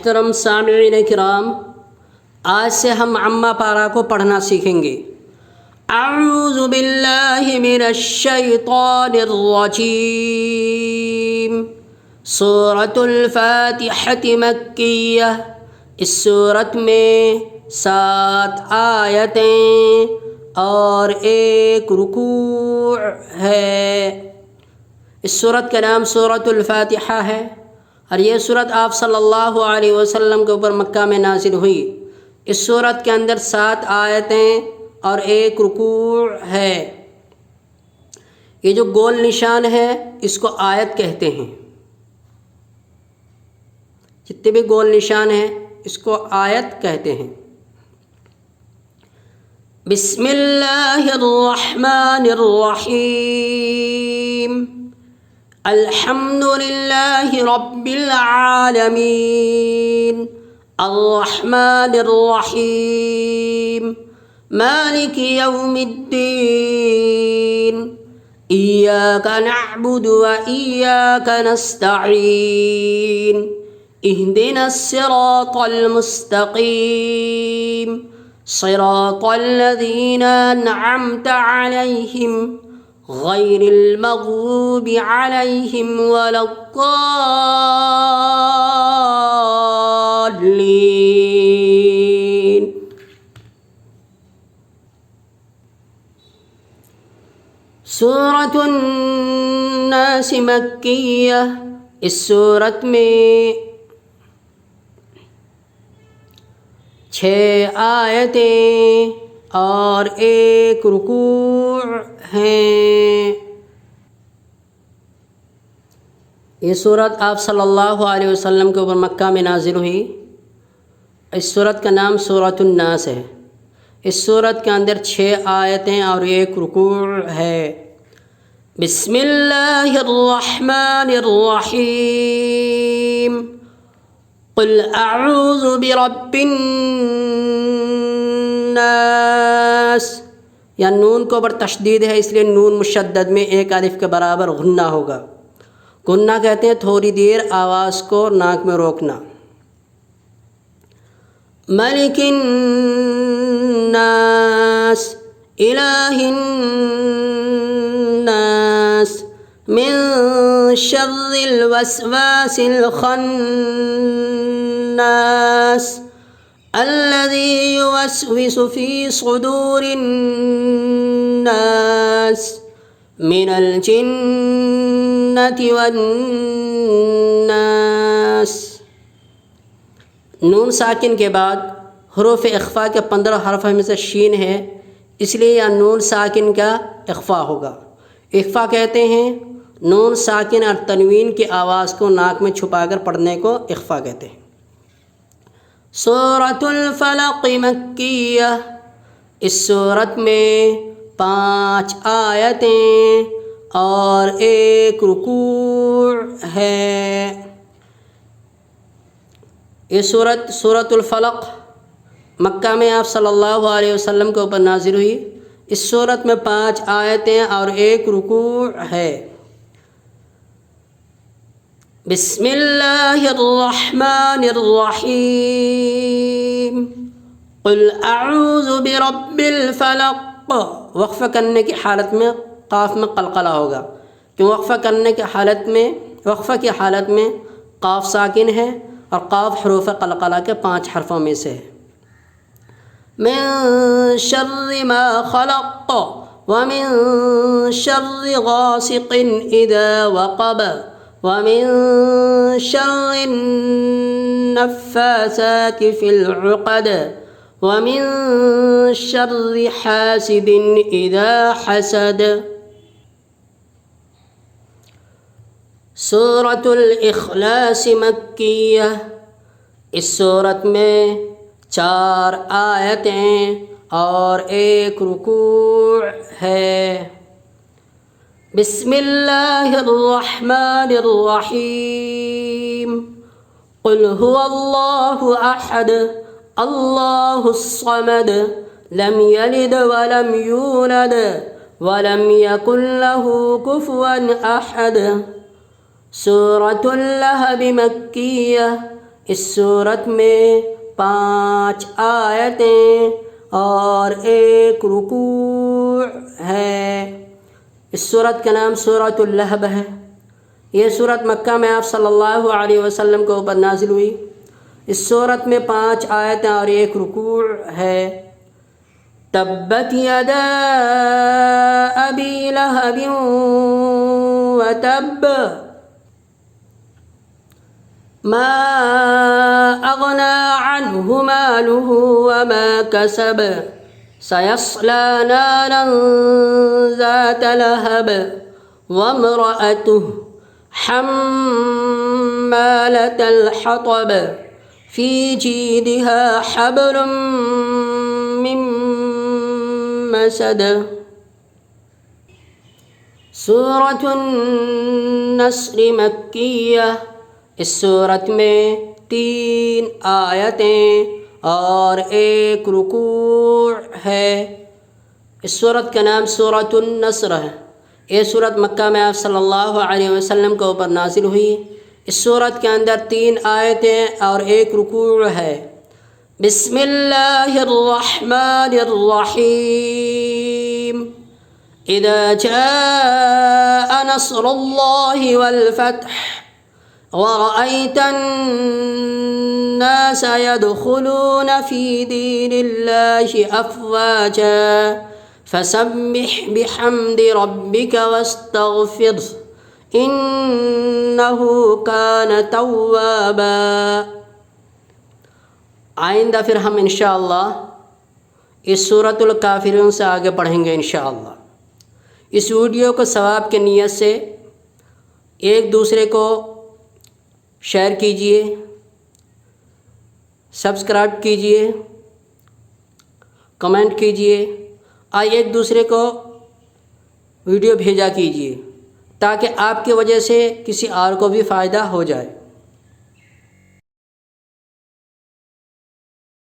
محترم سامعین کرام، آج سے ہم عما پارہ کو پڑھنا سیکھیں گے۔ اعوذ باللہ من الشیطان الرجیم۔ سورۃ الفاتحہ مکیہ، اس سورت میں 7 آیتیں اور 1 رکوع ہے۔ اس سورت کا نام سورۃ الفاتحہ ہے، اور یہ سورت آپ صلی اللہ علیہ وسلم کے اوپر مکہ میں نازل ہوئی۔ اس سورت کے اندر 7 آیتیں اور 1 رکوع ہے۔ یہ جو گول نشان ہے اس کو آیت کہتے ہیں۔ جتنے بھی گول نشان ہیں اس کو آیت کہتے ہیں۔ بسم اللہ الرحمن الرحیم۔ الحمد للہ رب العالمین، الرحمن الرحیم، مالک یوم الدین، ایاک نعبد و ایاک نستعین، اہدنا الصراط المستقیم، صراط الذین انعمت علیہم غیر المغضوب علیہم ولا الضالین۔ سورۃ الناس مکیہ، اس سورت میں 6 آیتیں اور 1 رکوع ہیں۔ یہ سورت آپ صلی اللہ علیہ وسلم کے اوپر مکہ میں نازل ہوئی۔ اس سورت کا نام سورۃ الناس ہے۔ اس سورت کے اندر 6 آیتیں اور 1 رکوع ہے۔ بسم اللہ الرحمن الرحیم۔ قل اعوذ برب الناس، یا نون کو اوپر تشدید ہے، اس لیے نون مشدد میں 1 الف کے برابر غنہ ہوگا۔ غنہ کہتے ہیں تھوڑی دیر آواز کو ناک میں روکنا۔ ملک الناس، الہ الناس، من شر الوسواس الخناس، الذي يوسوس في صدور الناس من الجنة والناس۔ نون ساکن کے بعد حروف اخفا کے 15 حرف میں سے شین ہے، اس لیے یہ نون ساکن کا اخفا ہوگا۔ اخفا کہتے ہیں نون ساکن اور تنوین کی آواز کو ناک میں چھپا کر پڑھنے کو اخفا کہتے ہیں۔ سورۃ الفلق مکیہ، اس سورت میں 5 آیتیں اور 1 رکوع ہے۔ یہ سورۃ الفلق مکہ میں آپ صلی اللہ علیہ وسلم کے اوپر نازل ہوئی۔ اس سورت میں 5 آیتیں اور 1 رکوع ہے۔ بسم اللہ الرحمن الرحیم۔ قل اعوذ برب الفلق، وقفہ کرنے کی حالت میں قاف میں قلقلہ ہوگا، کیوں وقفہ کی حالت میں قاف ساکن ہے، اور قاف حروف قلقلہ کے 5 حرفوں میں سے ہے۔ من شر ما خلق، ومن شر غاسق اذا وقب، ومن شر النفاثات في العقد، ومن شر حاسد اذا حسد۔ سورۃ الاخلاص مکیہ، اس سورت میں 4 آیتیں اور 1 رکوع ہے۔ بسم اللہ الرحمن الرحیم۔ قل هو اللہ احد، اللہ الصمد، لم یلد ولم یولد ولم یکن له کفوا احد۔ سورۃ اللہب مکیہ، اس صورت میں 5 آیتیں اور 1 رکوع ہے۔ اس صورت کا نام سورۃ اللہب ہے۔ یہ صورت مکہ میں آپ صلی اللہ علیہ وسلم کے اوپر نازل ہوئی۔ اس صورت میں 5 آیتیں اور 1 رکوع ہے۔ تبت یدا ابی لہب وتب ما اغنى عنه ماله وما كسب سيصلى نارا ذات لهب وامرأته حمالة الحطب في جيدها حبل من مسد۔ سورۃ النصر مکیہ۔ اس صورت میں 3 آیتیں اور 1 رکوع ہے۔ اس صورت کا نام سورۃ النصر ہے۔ یہ صورت مکہ میں آپ صلی اللہ علیہ وسلم کے اوپر نازل ہوئی۔ اس صورت کے اندر 3 آیتیں اور 1 رکوع ہے۔ بسم اللہ الرحمن الرحیم۔ اذا جاء نصر اللہ والفتح ورأيت الناس يدخلون في دين الله أفواجا فسبح بحمد ربك واستغفره إنه كان توابا۔ آئندہ پھر ہم انشاءاللہ اس سورۃ الکافرون سے آگے پڑھیں گے انشاءاللہ۔ اس ویڈیو کو ثواب کی نیت سے ایک دوسرے کو شیئر کیجئے، سبسکرائب کیجئے، کمنٹ کیجئے اور ایک دوسرے کو ویڈیو بھیجا کیجئے تاکہ آپ کی وجہ سے کسی اور کو بھی فائدہ ہو جائے۔